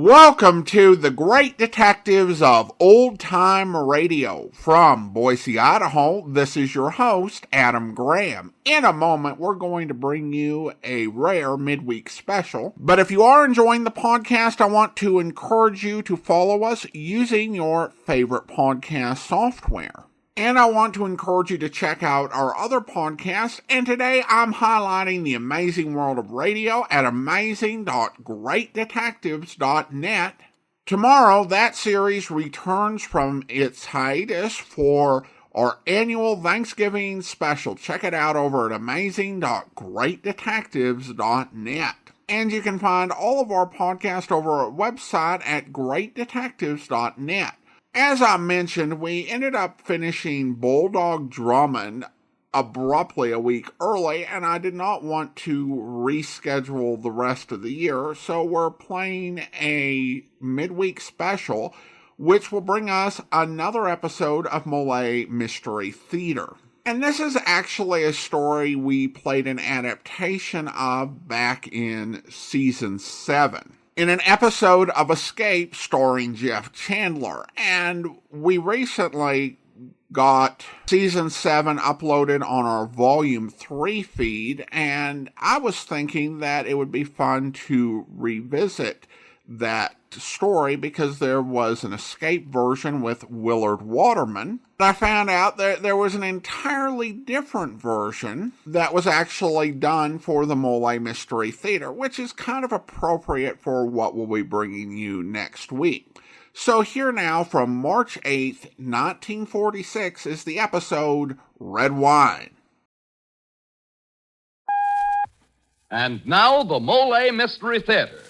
Welcome to the Great Detectives of Old Time Radio. From Boise, Idaho, this is your host, Adam Graham. In a moment, we're going to bring you a rare midweek special. But if you are enjoying the podcast, I want to encourage you to follow us using your favorite podcast software. And I want to encourage you to check out our other podcasts. And today I'm highlighting the amazing world of radio at amazing.greatdetectives.net. Tomorrow, that series returns from its hiatus for our annual Thanksgiving special. Check it out over at amazing.greatdetectives.net. And you can find all of our podcasts over our website at greatdetectives.net. As I mentioned, we ended up finishing Bulldog Drummond abruptly a week early, and I did not want to reschedule the rest of the year, so we're playing a midweek special, which will bring us another episode of Molle Mystery Theater. And this is actually a story we played an adaptation of back in Season 7. In an episode of Escape starring Jeff Chandler. And we recently got Season 7 uploaded on our Volume 3 feed, and I was thinking that it would be fun to revisit that story because there was an Escape version with Willard Waterman. I found out that there was an entirely different version that was actually done for the Molle Mystery Theater, which is kind of appropriate for what we'll be bringing you next week. So here now from March 8th, 1946 is the episode Red Wine. And now the Molle Mystery Theater,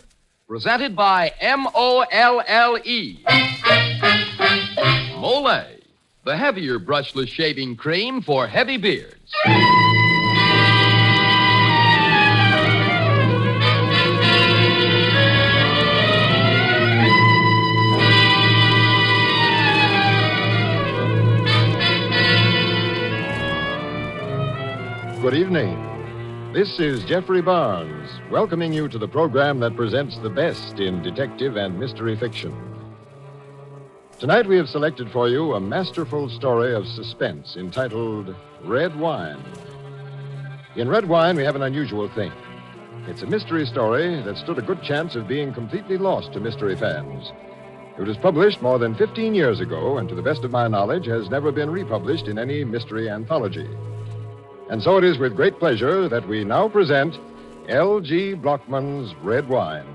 presented by M-O-L-L-E. Molle, the heavier brushless shaving cream for heavy beards. Good evening. This is Jeffrey Barnes, welcoming you to the program that presents the best in detective and mystery fiction. Tonight we have selected for you a masterful story of suspense entitled Red Wine. In Red Wine, we have an unusual thing. It's a mystery story that stood a good chance of being completely lost to mystery fans. It was published more than 15 years ago, and to the best of my knowledge, has never been republished in any mystery anthology. And so it is with great pleasure that we now present L.G. Blockman's Red Wine.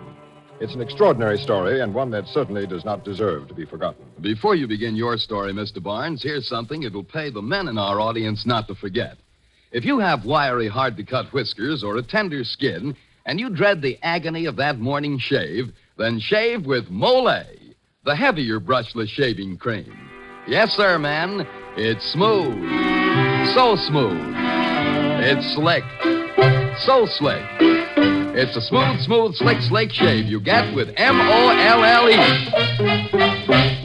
It's an extraordinary story and one that certainly does not deserve to be forgotten. Before you begin your story, Mr. Barnes, here's something it'll pay the men in our audience not to forget. If you have wiry, hard-to-cut whiskers or a tender skin, and you dread the agony of that morning shave, then shave with Molle, the heavier brushless shaving cream. Yes, sir, man. It's smooth. So smooth. It's slick. So slick. It's a smooth, slick shave you get with M-O-L-L-E.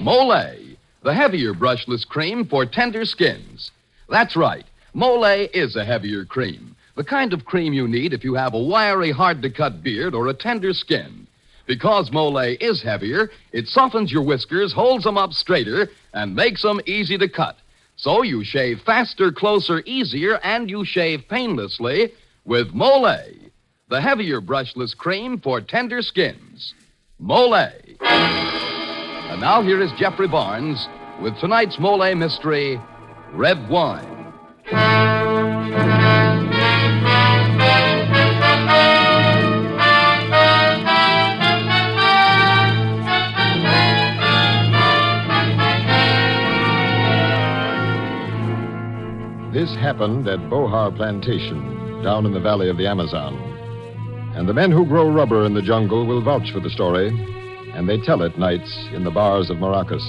Molle, the heavier brushless cream for tender skins. That's right. Molle is a heavier cream. The kind of cream you need if you have a wiry, hard-to-cut beard or a tender skin. Because Molle is heavier, it softens your whiskers, holds them up straighter, and makes them easy to cut. So you shave faster, closer, easier, and you shave painlessly with Molle, the heavier brushless cream for tender skins. Molle. And now here is Jeffrey Barnes with tonight's Molle mystery, Red Wine. This happened at Bohar Plantation, down in the valley of the Amazon. And the men who grow rubber in the jungle will vouch for the story, and they tell it nights in the bars of Maracas.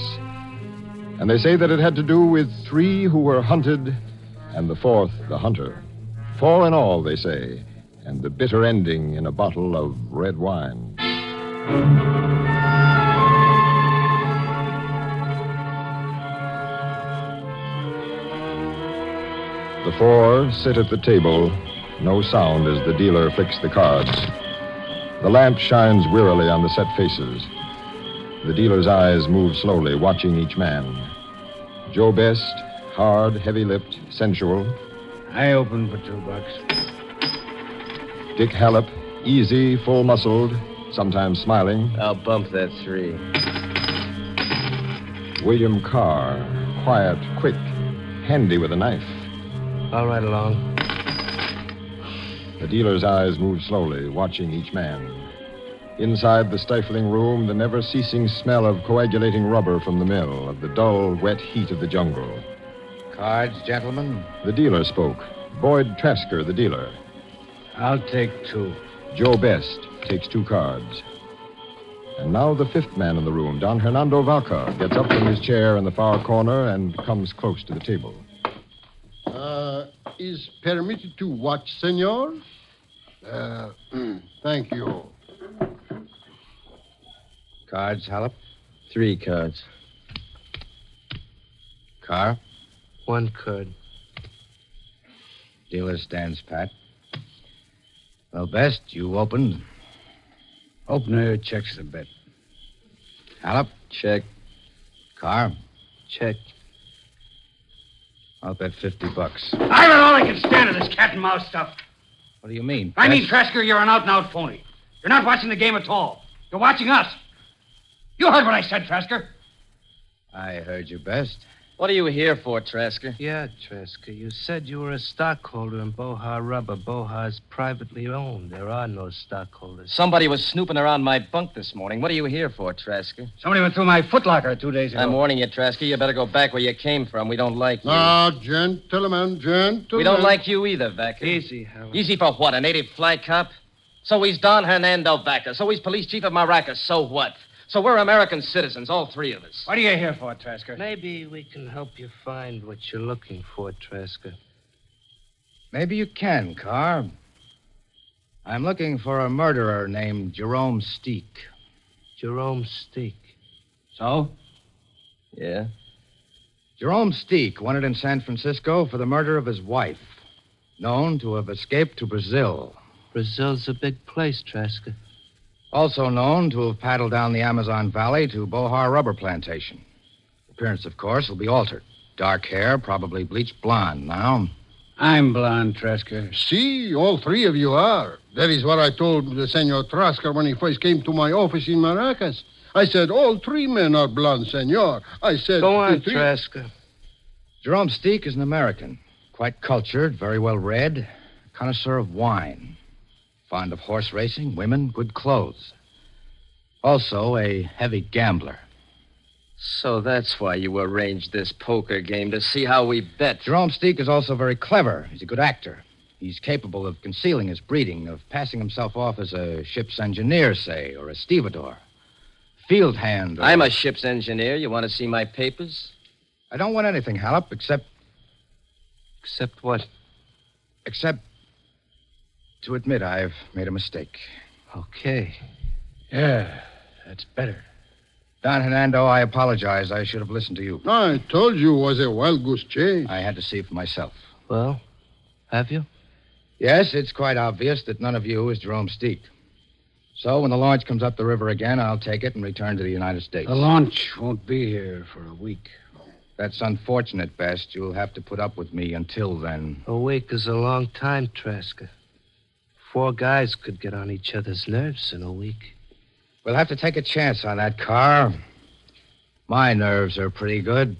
And they say that it had to do with 3 who were hunted, and the 4th the hunter. 4 in all, they say, and the bitter ending in a bottle of red wine. The 4 sit at the table, no sound as the dealer flicks the cards. The lamp shines wearily on the set faces. The dealer's eyes move slowly, watching each man. Joe Best, hard, heavy-lipped, sensual. I open for $2. Dick Hallop, easy, full-muscled, sometimes smiling. I'll bump that 3. William Carr, quiet, quick, handy with a knife. All right along. The dealer's eyes move slowly, watching each man. Inside the stifling room, the never-ceasing smell of coagulating rubber from the mill, of the dull, wet heat of the jungle. Cards, gentlemen? The dealer spoke. Boyd Trasker, the dealer. I'll take 2. Joe Best takes 2 cards. And now the fifth man in the room, Don Hernando Vaca, gets up from his chair in the far corner and comes close to the table. Is permitted to watch, senor? Thank you. Cards, Hallop? 3 cards. Carr? 1 card. Dealer stands pat. Well, Best, you opened. Opener checks the bet. Hallop? Check. Carr? Check. I'll bet $50. I got all I can stand of this cat and mouse stuff. What do you mean? I mean, Best? Trasker, you're an out-and-out phony. You're not watching the game at all. You're watching us. You heard what I said, Trasker. I heard you, Best. What are you here for, Trasker? Yeah, Trasker, you said you were a stockholder in Bohar Rubber. Bohar's privately owned. There are no stockholders. Somebody was snooping around my bunk this morning. What are you here for, Trasker? Somebody went through my footlocker 2 days ago. I'm warning you, Trasker. You better go back where you came from. We don't like you. Now, gentlemen. We don't like you either, Vaca. Easy, Howard. Easy for what, a native fly cop? So he's Don Hernando Vaca. So he's police chief of Maracas. So what? So we're American citizens, all 3 of us. What are you here for, Trasker? Maybe we can help you find what you're looking for, Trasker. Maybe you can, Carr. I'm looking for a murderer named Jerome Steek. Jerome Steek. So? Yeah? Jerome Steek, wanted in San Francisco for the murder of his wife. Known to have escaped to Brazil. Brazil's a big place, Trasker. Also known to have paddled down the Amazon Valley to Bohar Rubber Plantation. Appearance, of course, will be altered. Dark hair, probably bleached blonde now. I'm blonde, Trasker. See, all 3 of you are. That is what I told the Senor Trasker when he first came to my office in Maracas. I said, all 3 men are blonde, senor. I said... Go on, the 3... Trasker. Jerome Steek is an American. Quite cultured, very well read. Connoisseur of wine. Fond of horse racing, women, good clothes. Also a heavy gambler. So that's why you arranged this poker game, to see how we bet. Jerome Steek is also very clever. He's a good actor. He's capable of concealing his breeding, of passing himself off as a ship's engineer, say, or a stevedore. Field hand. Or... I'm a ship's engineer. You want to see my papers? I don't want anything, Hallop, except... Except what? Except to admit I've made a mistake. Okay. Yeah, that's better. Don Hernando, I apologize. I should have listened to you. I told you it was a wild goose chase. I had to see for myself. Well, have you? Yes, it's quite obvious that none of you is Jerome Steek. So when the launch comes up the river again, I'll take it and return to the United States. The launch won't be here for a week. That's unfortunate, Best. You'll have to put up with me until then. A week is a long time, Trasker. 4 guys could get on each other's nerves in a week. We'll have to take a chance on that car. My nerves are pretty good.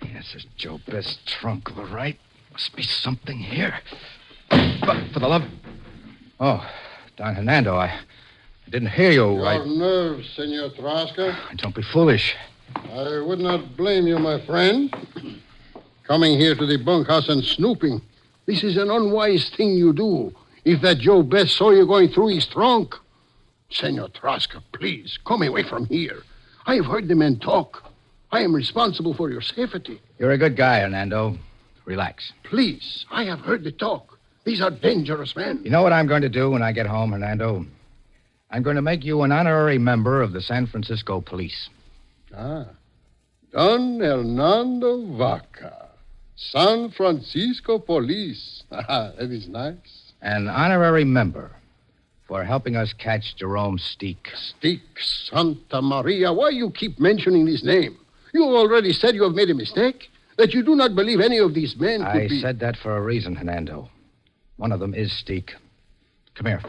This is Joe Best's trunk, all right. Must be something here. But for the love... Oh, Don Hernando, I didn't hear you. Your nerves, Senor Trasker. Don't be foolish. I would not blame you, my friend. Coming here to the bunkhouse and snooping. This is an unwise thing you do. If that Joe Best saw you going through his trunk. Senor Trasker, please, come away from here. I have heard the men talk. I am responsible for your safety. You're a good guy, Hernando. Relax. Please, I have heard the talk. These are dangerous men. You know what I'm going to do when I get home, Hernando? I'm going to make you an honorary member of the San Francisco police. Ah. Don Hernando Vaca, San Francisco Police. That is nice. An honorary member for helping us catch Jerome Steak. Steak, Santa Maria. Why you keep mentioning this name? You already said you have made a mistake, that you do not believe any of these men could be... I said that for a reason, Hernando. One of them is Steak. Come here.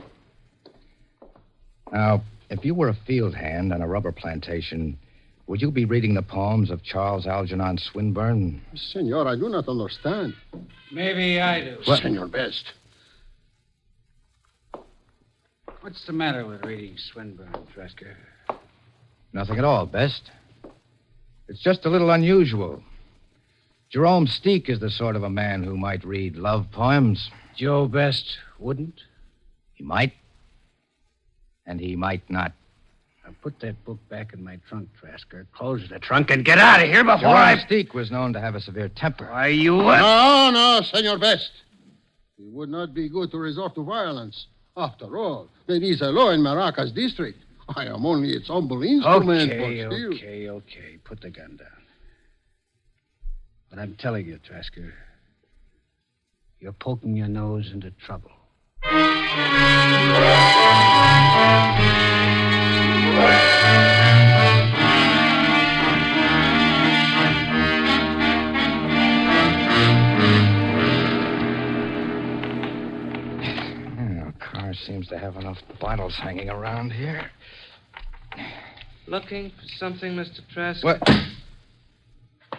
Now, if you were a field hand on a rubber plantation, would you be reading the poems of Charles Algernon Swinburne? Senor, I do not understand. Maybe I do. What? Senor Best. What's the matter with reading Swinburne, Trasker? Nothing at all, Best. It's just a little unusual. Jerome Steak is the sort of a man who might read love poems. Joe Best wouldn't? He might. And he might not. Now put that book back in my trunk, Trasker. Close the trunk and get out of here before Jerome Steak was known to have a severe temper. Why, you... No, Senor Best. It would not be good to resort to violence. After all, there is a law in Maracas district. I am only its humble instrument. Okay. Put the gun down. But I'm telling you, Trasker, you're poking your nose into trouble. Seems to have enough bottles hanging around here. Looking for something, Mr. Trask? What?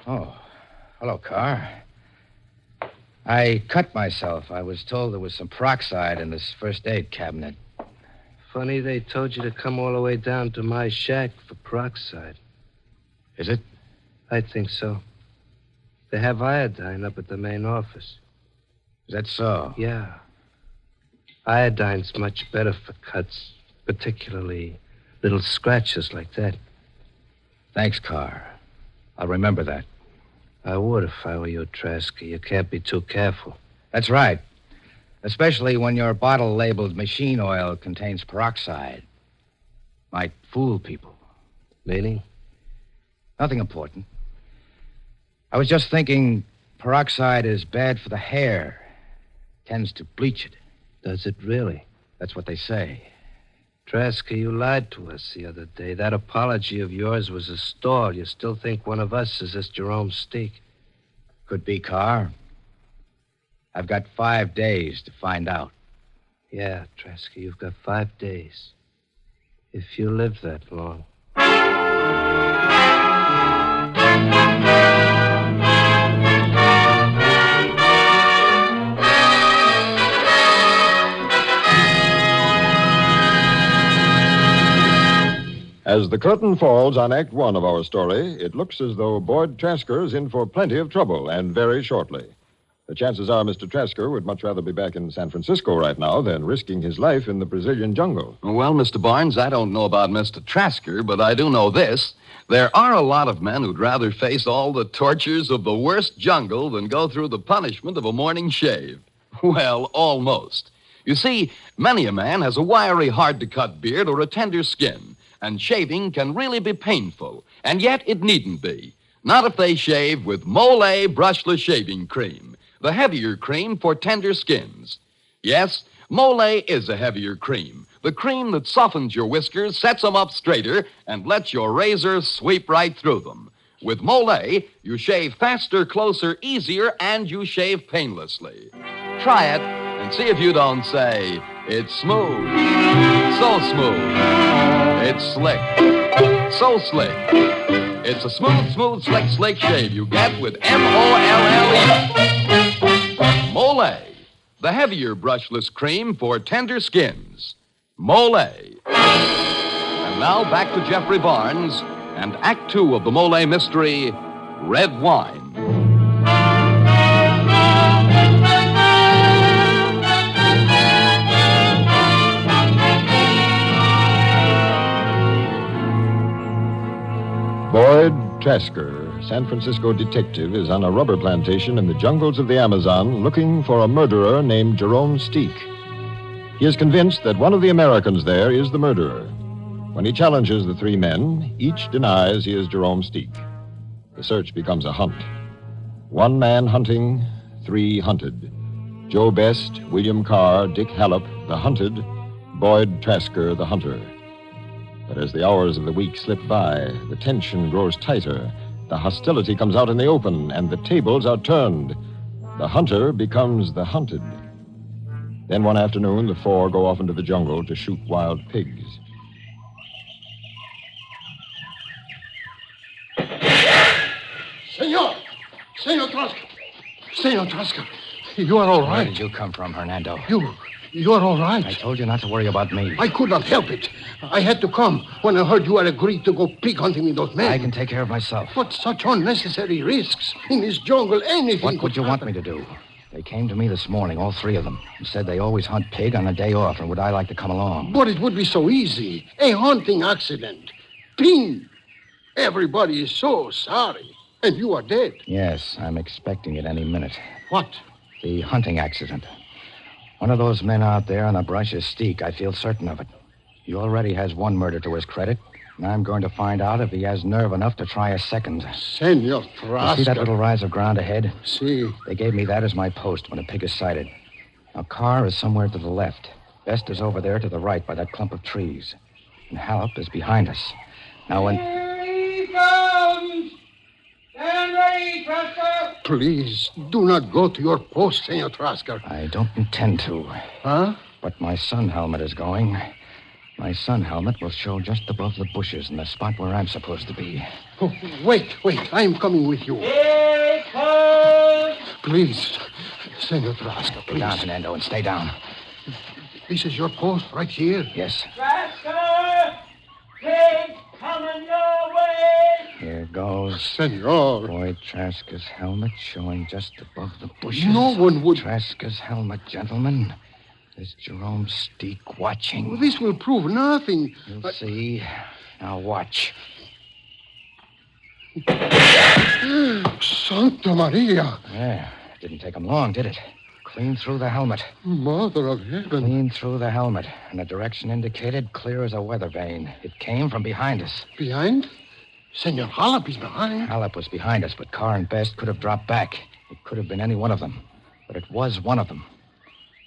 Oh, hello, Carr. I cut myself. I was told there was some peroxide in this first aid cabinet. Funny they told you to come all the way down to my shack for peroxide. Is it? I think so. They have iodine up at the main office. Is that so? Yeah. Iodine's much better for cuts, particularly little scratches like that. Thanks, Carr. I'll remember that. I would if I were you, Trasker. You can't be too careful. That's right. Especially when your bottle labeled machine oil contains peroxide. Might fool people. Meaning? Nothing important. I was just thinking peroxide is bad for the hair. Tends to bleach it. Does it really? That's what they say. Trasker, you lied to us the other day. That apology of yours was a stall. You still think one of us is this Jerome Steak? Could be, Carr. I've got 5 days to find out. Yeah, Trasker, you've got 5 days. If you live that long. As the curtain falls on Act One of our story, it looks as though Boyd Trasker is in for plenty of trouble, and very shortly. The chances are Mr. Trasker would much rather be back in San Francisco right now than risking his life in the Brazilian jungle. Well, Mr. Barnes, I don't know about Mr. Trasker, but I do know this. There are a lot of men who'd rather face all the tortures of the worst jungle than go through the punishment of a morning shave. Well, almost. You see, many a man has a wiry, hard-to-cut beard or a tender skin. And shaving can really be painful. And yet it needn't be. Not if they shave with Molle brushless shaving cream. The heavier cream for tender skins. Yes, Molle is a heavier cream. The cream that softens your whiskers, sets them up straighter, and lets your razor sweep right through them. With Molle, you shave faster, closer, easier, and you shave painlessly. Try it and see if you don't say, it's smooth. So smooth. It's slick. So slick. It's a smooth, slick shave you get with M-O-L-L-E. Molle, the heavier brushless cream for tender skins. Molle. And now back to Jeffrey Barnes and Act Two of the Molle mystery, Red Wine. Boyd Trasker, San Francisco detective, is on a rubber plantation in the jungles of the Amazon looking for a murderer named Jerome Steak. He is convinced that one of the Americans there is the murderer. When he challenges the three men, each denies he is Jerome Steak. The search becomes a hunt. One man hunting, three hunted. Joe Best, William Carr, Dick Hallop, the hunted, Boyd Trasker, the hunter. But as the hours of the week slip by, the tension grows tighter. The hostility comes out in the open, and the tables are turned. The hunter becomes the hunted. Then one afternoon, the four go off into the jungle to shoot wild pigs. Senor Trasker, you are all Where right. did you come from, Hernando? You are all right. I told you not to worry about me. I could not help it. I had to come when I heard you had agreed to go pig hunting with those men. I can take care of myself. But such unnecessary risks. In this jungle, anything What would you want me to do? They came to me this morning, all three of them, and said they always hunt pig on a day off, and would I like to come along? But it would be so easy. A hunting accident. Ping. Everybody is so sorry. And you are dead. Yes, I'm expecting it any minute. What? The hunting accident. One of those men out there on the brush is Steak. I feel certain of it. He already has one murder to his credit, and I'm going to find out if he has nerve enough to try a second. Senor Trasker. You see that little rise of ground ahead? See. They gave me that as my post when a pig is sighted. Now, Carr is somewhere to the left. Best is over there to the right by that clump of trees. And Hallop is behind us. Now, when... Here he comes! Stand ready, Trasker! Please, do not go to your post, Senor Trasker. I don't intend to. Huh? But my sun helmet is going. My sun helmet will show just above the bushes in the spot where I'm supposed to be. Oh, wait. I am coming with you. Here it comes! Please, Senor Trasker, Get please. down, Hernando, and stay down. This is your post right here? Yes. Trasker! Pig coming your way! Here goes. Senor. Boyd Trasker's helmet showing just above the bushes. No one would... Trasker's helmet, gentlemen. There's Jerome Steak watching. This will prove nothing. You'll see. Now watch. Santa Maria. Yeah, didn't take him long, did it? Clean through the helmet. Mother of heaven. Clean through the helmet. And the direction indicated, clear as a weather vane. It came from behind us. Behind? Senor Hallop is behind. Hallop was behind us, but Carr and Best could have dropped back. It could have been any one of them. But it was one of them.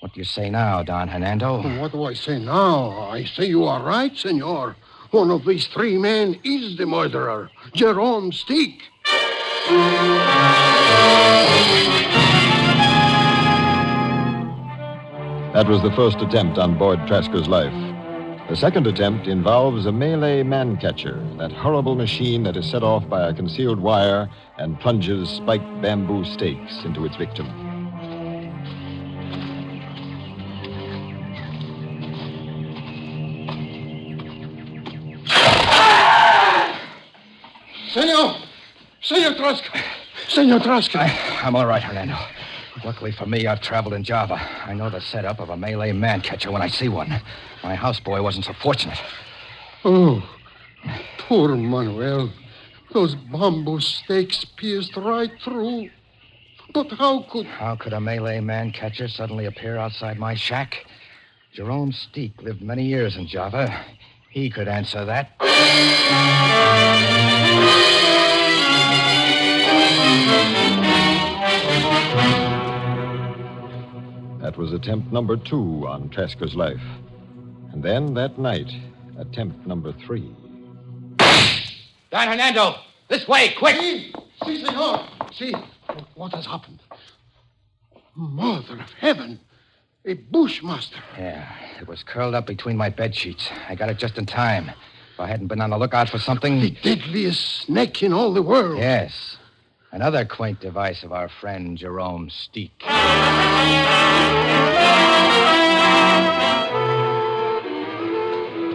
What do you say now, Don Hernando? What do I say now? I say you are right, senor. One of these three men is the murderer, Jerome Steak. That was the first attempt on Boyd Trasker's life. The second attempt involves a Malay man-catcher, that horrible machine that is set off by a concealed wire and plunges spiked bamboo stakes into its victim. Senor Trasker. Senor Trasker. I'm all right, Hernando. Luckily for me, I've traveled in Java. I know the setup of a Malay man-catcher when I see one. My houseboy wasn't so fortunate. Oh, poor Manuel. Those bamboo stakes pierced right through. But how could a Malay man-catcher suddenly appear outside my shack? Jerome Steak lived many years in Java. He could answer that. That was attempt number 2 on Trasker's life. And then that night, attempt number 3. Don Hernando, this way, quick! See, senor. See, what has happened? Mother of heaven. A bushmaster. Yeah, it was curled up between my bed sheets. I got it just in time. If I hadn't been on the lookout for something... The deadliest snake in all the world. Yes. Another quaint device of our friend Jerome Steak.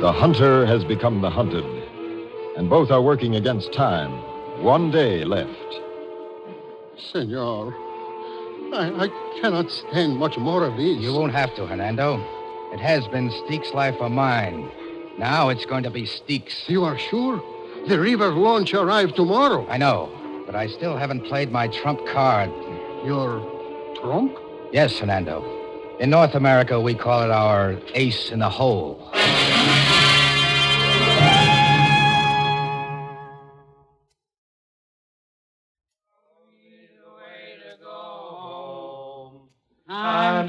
The hunter has become the hunted. And both are working against time. 1 day left. Senor, I cannot stand much more of this. You won't have to, Hernando. It has been Steak's life or mine. Now it's going to be Steak's. You are sure? The river launch arrives tomorrow. I know, but I still haven't played my trump card. Your trump? Yes, Hernando. In North America, we call it our ace in the hole.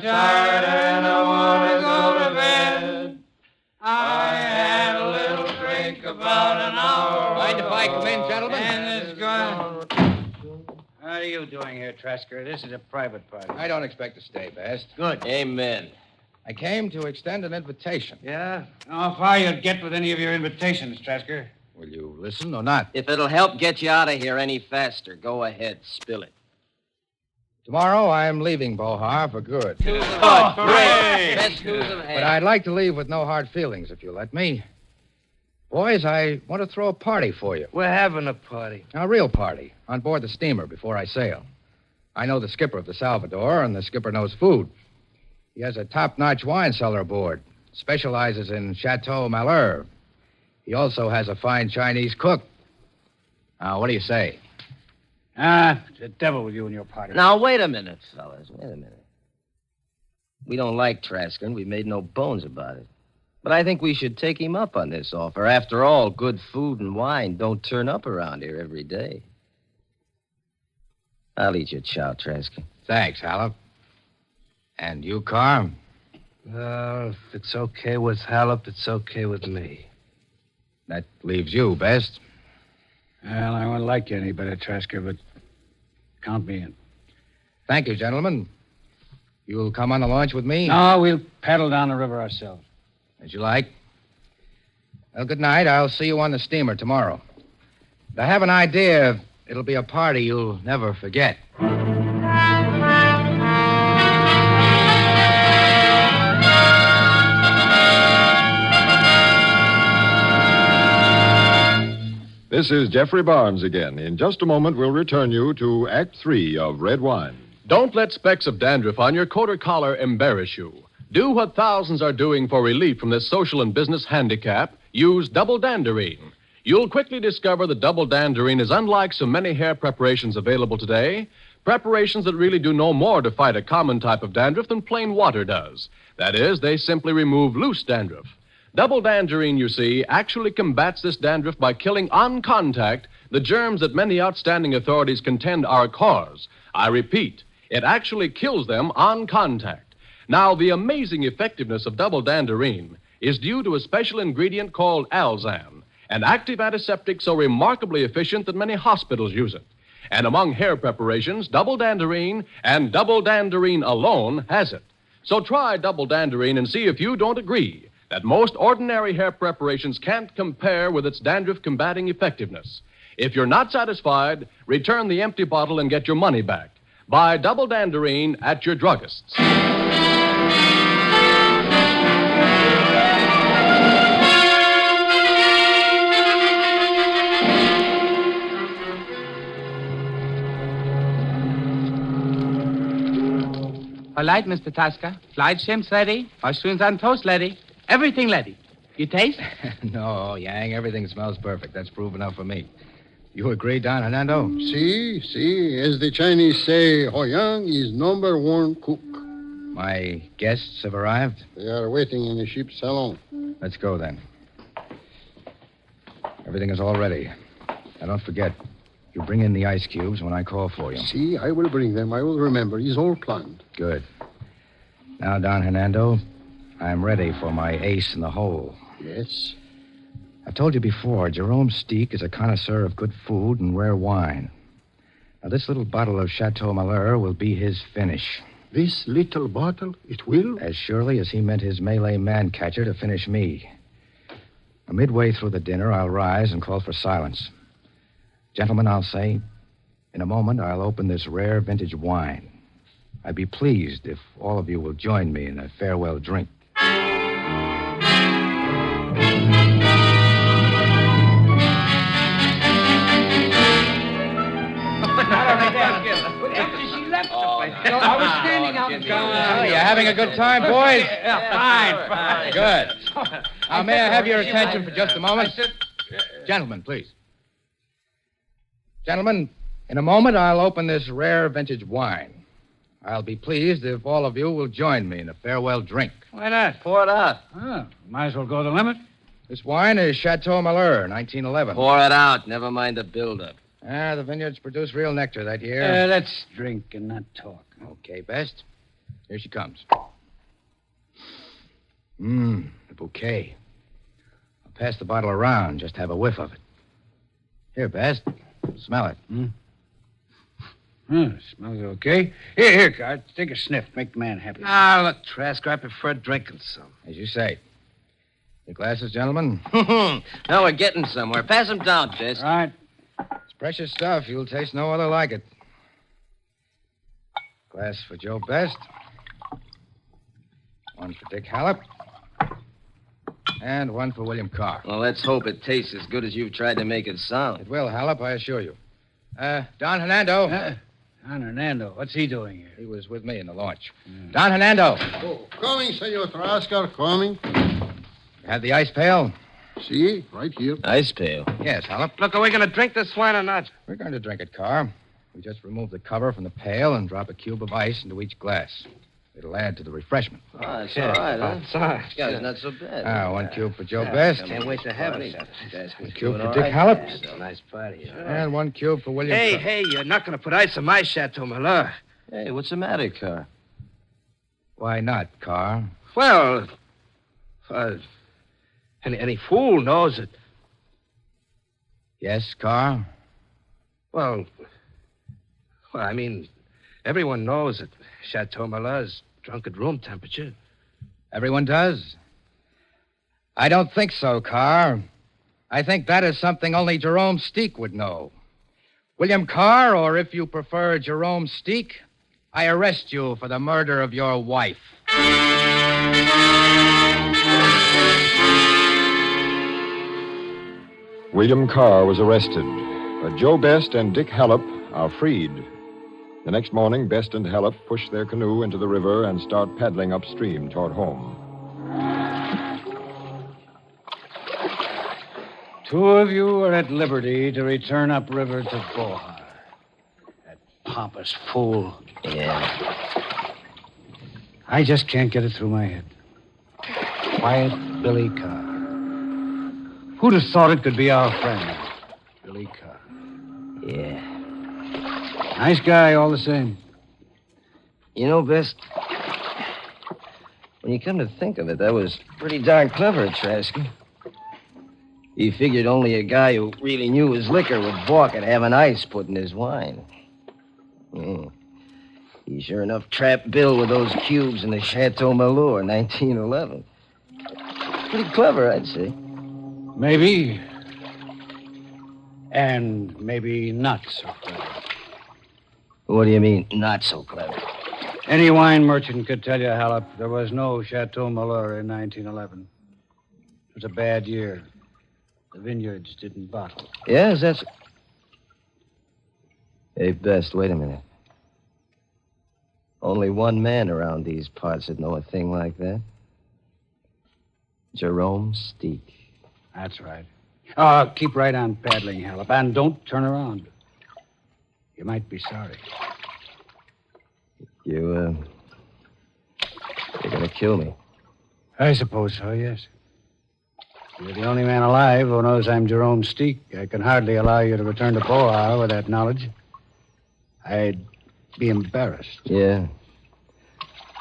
tired and I want to go to bed. I had a little drink about an hour. Mind if I come in, gentlemen? And it's gone. What are you doing here, Trasker? This is a private party. I don't expect to stay, Best. Good. Amen. I came to extend an invitation. Yeah? How far you'll get with any of your invitations, Trasker? Will you listen or not? If it'll help get you out of here any faster, go ahead, spill it. Tomorrow, I'm leaving Bohar for good. Great. Best news of But I'd like to leave with no hard feelings, if you'll let me. Boys, I want to throw a party for you. We're having a party. A real party, on board the steamer before I sail. I know the skipper of the Salvador, and the skipper knows food. He has a top-notch wine cellar aboard, specializes in Chateau Malheur. He also has a fine Chinese cook. Now, what do you say? The devil with you and your party. Now, wait a minute, fellas. Wait a minute. We don't like Trasker, and we've made no bones about it. But I think we should take him up on this offer. After all, good food and wine don't turn up around here every day. I'll eat your chow, Trasker. Thanks, Halep. And you, Carm? If it's okay with Halep, it's okay with me. That leaves you, Best. Well, I won't like you any better, Trasker, but count me in. Thank you, gentlemen. You'll come on the launch with me? No, we'll paddle down the river ourselves. As you like. Well, good night. I'll see you on the steamer tomorrow. I have an idea. It'll be a party you'll never forget. This is Jeffrey Barnes again. In just a moment, we'll return you to Act 3 of Red Wine. Don't let specks of dandruff on your coat or collar embarrass you. Do what thousands are doing for relief from this social and business handicap. Use Double Danderine. You'll quickly discover that Double Danderine is unlike so many hair preparations available today, preparations that really do no more to fight a common type of dandruff than plain water does. That is, they simply remove loose dandruff. Double Danderine, you see, actually combats this dandruff by killing on contact the germs that many outstanding authorities contend are a cause. I repeat, it actually kills them on contact. Now, the amazing effectiveness of Double Danderine is due to a special ingredient called Alzan, an active antiseptic so remarkably efficient that many hospitals use it. And among hair preparations, Double Danderine and Double Danderine alone has it. So try Double Danderine and see if you don't agree that most ordinary hair preparations can't compare with its dandruff-combating effectiveness. If you're not satisfied, return the empty bottle and get your money back. Buy Double Danderine at your druggist's. All right, Mr. Tasker. Fried shrimps ready. Mushrooms on toast ready. Everything ready. You taste? No, Yang, everything smells perfect. That's proof enough for me. You agree, Don Hernando? See. As the Chinese say, Ho Yang is number one cook. My guests have arrived? They are waiting in the ship's salon. Let's go, then. Everything is all ready. Now, don't forget, you bring in the ice cubes when I call for you. See, I will bring them. I will remember. It's all planned. Good. Now, Don Hernando, I'm ready for my ace in the hole. Yes? I've told you before, Jerome Steak is a connoisseur of good food and rare wine. Now, this little bottle of Chateau Malheur will be his finish. This little bottle, it will? As surely as he meant his Malay man-catcher to finish me. Now, midway through the dinner, I'll rise and call for silence. Gentlemen, I'll say, in a moment, I'll open this rare vintage wine. I'd be pleased if all of you will join me in a farewell drink. After she left the place. I was standing out and Oh, you're having a good time, boys? Yeah, fine. Good. Now, may I have your attention for just a moment? Gentlemen, please. Gentlemen, in a moment, I'll open this rare vintage wine. I'll be pleased if all of you will join me in a farewell drink. Why not? Pour it out. Oh, might as well go the limit. This wine is Chateau Malheur, 1911. Pour it out. Never mind the buildup. The vineyards produce real nectar that year. Let's drink and not talk. Okay, Best. Here she comes. The bouquet. I'll pass the bottle around, just have a whiff of it. Here, Best. Smell it. Smells okay. Here, Card. Take a sniff. Make the man happy. Ah, look, Trask, I prefer drinking some. As you say. Your glasses, gentlemen? Now we're getting somewhere. Pass them down, Best. Right. It's precious stuff. You'll taste no other like it. Glass for Joe Best. One for Dick Hallop. And one for William Carr. Well, let's hope it tastes as good as you've tried to make it sound. It will, Hallop, I assure you. Don Hernando. Don Hernando, what's he doing here? He was with me in the launch. Don Hernando. Oh, coming, Senor Trasker, coming. You have the ice pail? See, right here. Ice pail? Yes, Hallop. Look, are we going to drink this wine or not? We're going to drink it, Carr. We just remove the cover from the pail and drop a cube of ice into each glass. It'll add to the refreshment. Oh, that's all right, huh? It's all right. This guy's not so bad. One cube for Joe Best. Can't wait to have it. One cube for Dick Hallop. Nice party. And one cube for William Carr. Hey, you're not going to put ice on my Chateau Malheur. Hey, what's the matter, Carr? Why not, Carr? Well, any fool knows it. Yes, Carr? Well, I mean, everyone knows that Chateau Malheur's drunk at room temperature. Everyone does? I don't think so, Carr. I think that is something only Jerome Steek would know. William Carr, or if you prefer Jerome Steek, I arrest you for the murder of your wife. William Carr was arrested, but Joe Best and Dick Hallop are freed. The next morning, Best and Hallop push their canoe into the river and start paddling upstream toward home. Two of you are at liberty to return upriver to Bohar. That pompous fool. Yeah. I just can't get it through my head. Quiet Billy Carr. Who'd have thought it could be our friend, Billy Carr? Yeah. Nice guy all the same. You know, Best, when you come to think of it, that was pretty darn clever, Trasker. He figured only a guy who really knew his liquor would balk at having ice put in his wine. Yeah. He sure enough trapped Bill with those cubes in the Chateau Malheur, 1911. Pretty clever, I'd say. Maybe. And maybe not so clever. What do you mean, not so clever? Any wine merchant could tell you, Hallop, there was no Chateau Malheur in 1911. It was a bad year. The vineyards didn't bottle. Yes, that's... Hey, Best, wait a minute. Only one man around these parts would know a thing like that. Jerome Steek. That's right. Keep right on paddling, Hallop, and don't turn around. You might be sorry. You're gonna kill me. I suppose so, yes. You're the only man alive who knows I'm Jerome Steek. I can hardly allow you to return to Bohar with that knowledge. I'd be embarrassed. Yeah.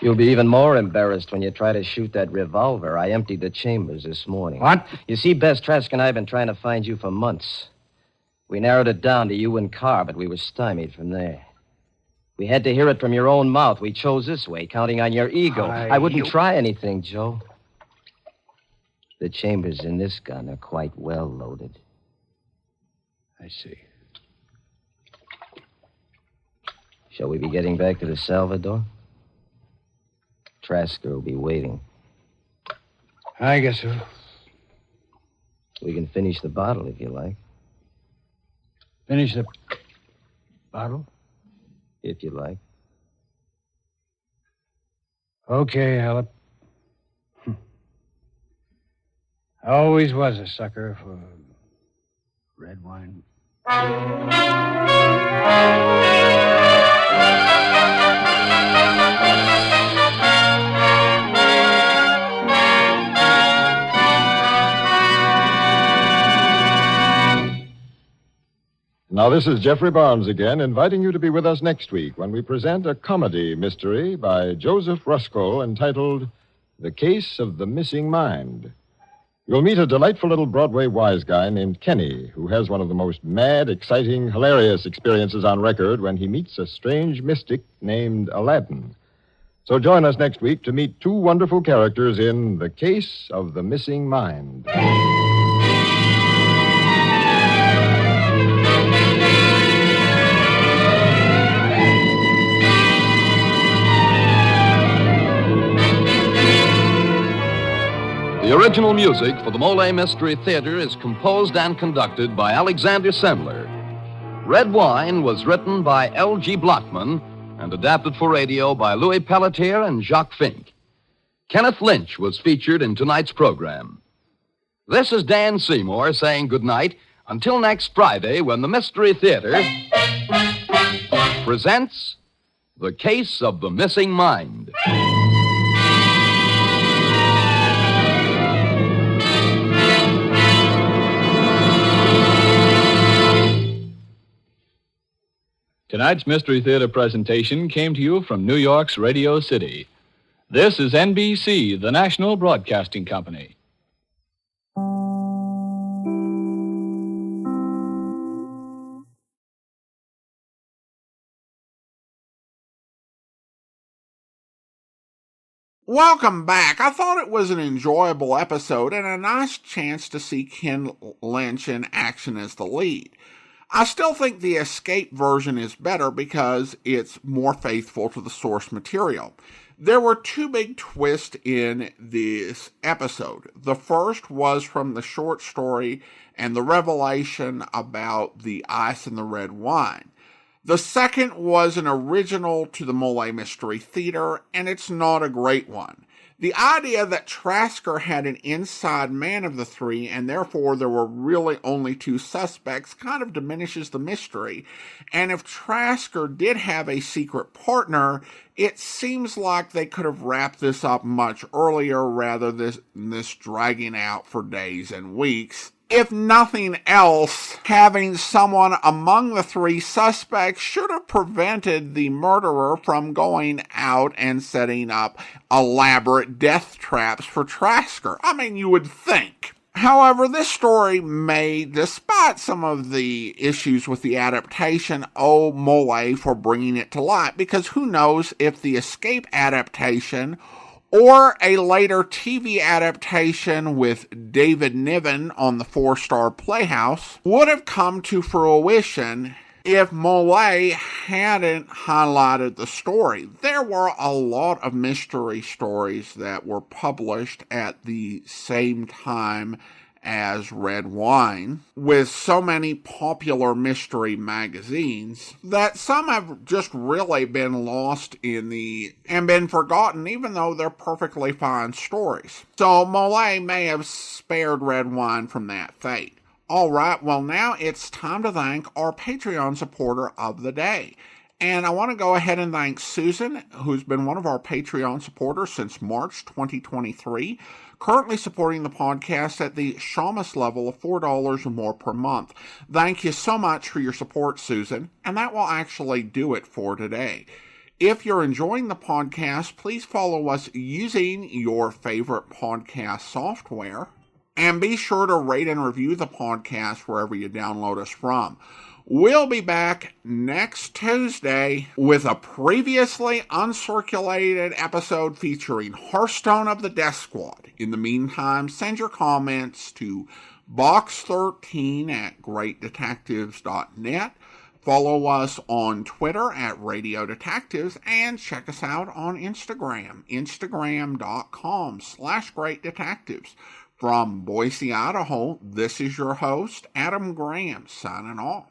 You'll be even more embarrassed when you try to shoot that revolver. I emptied the chambers this morning. What? You see, Best, Trask and I have been trying to find you for months. We narrowed it down to you and Carr, but we were stymied from there. We had to hear it from your own mouth. We chose this way, counting on your ego. I wouldn't try anything, Joe. The chambers in this gun are quite well loaded. I see. Shall we be getting back to the Salvador? Trasker will be waiting. I guess so. We can finish the bottle if you like. Finish the bottle? If you like. Okay, Hallop. I always was a sucker for red wine. Now, this is Jeffrey Barnes again, inviting you to be with us next week when we present a comedy mystery by Joseph Rusko entitled The Case of the Missing Mind. You'll meet a delightful little Broadway wise guy named Kenny, who has one of the most mad, exciting, hilarious experiences on record when he meets a strange mystic named Aladdin. So join us next week to meet two wonderful characters in The Case of the Missing Mind. The original music for the Molle Mystery Theater is composed and conducted by Alexander Sendler. Red Wine was written by L.G. Blockman and adapted for radio by Louis Pelletier and Jacques Fink. Kenneth Lynch was featured in tonight's program. This is Dan Seymour saying goodnight until next Friday when the Mystery Theater presents The Case of the Missing Mind. Tonight's Mystery Theater presentation came to you from New York's Radio City. This is NBC, the national broadcasting company. Welcome back. I thought it was an enjoyable episode and a nice chance to see Ken Lynch in action as the lead. I still think the Escape version is better because it's more faithful to the source material. There were two big twists in this episode. The first was from the short story and the revelation about the ice and the red wine. The second was an original to the Molle Mystery Theater, and it's not a great one. The idea that Trasker had an inside man of the three, and therefore there were really only two suspects, kind of diminishes the mystery. And if Trasker did have a secret partner, it seems like they could have wrapped this up much earlier rather than this dragging out for days and weeks. If nothing else, having someone among the three suspects should have prevented the murderer from going out and setting up elaborate death traps for Trasker. I mean, you would think. However, this story may, despite some of the issues with the adaptation, owe Molle for bringing it to light, because who knows if the Escape adaptation or a later TV adaptation with David Niven on the 4-Star Playhouse would have come to fruition if Molle hadn't highlighted the story. There were a lot of mystery stories that were published at the same time as Red Wine, with so many popular mystery magazines that some have just really been lost and been forgotten, even though they're perfectly fine stories. So Molle may have spared Red Wine from that fate. All right, well, now it's time to thank our Patreon supporter of the day. And I want to go ahead and thank Susan, who's been one of our Patreon supporters since March 2023, currently supporting the podcast at the Shamus level of $4 or more per month. Thank you so much for your support, Susan, and that will actually do it for today. If you're enjoying the podcast, please follow us using your favorite podcast software, and be sure to rate and review the podcast wherever you download us from. We'll be back next Tuesday with a previously uncirculated episode featuring Hearthstone of the Death Squad. In the meantime, send your comments to box13@greatdetectives.net. Follow us on Twitter at Radio Detectives, and check us out on Instagram, instagram.com/greatdetectives. From Boise, Idaho, this is your host, Adam Graham, signing off.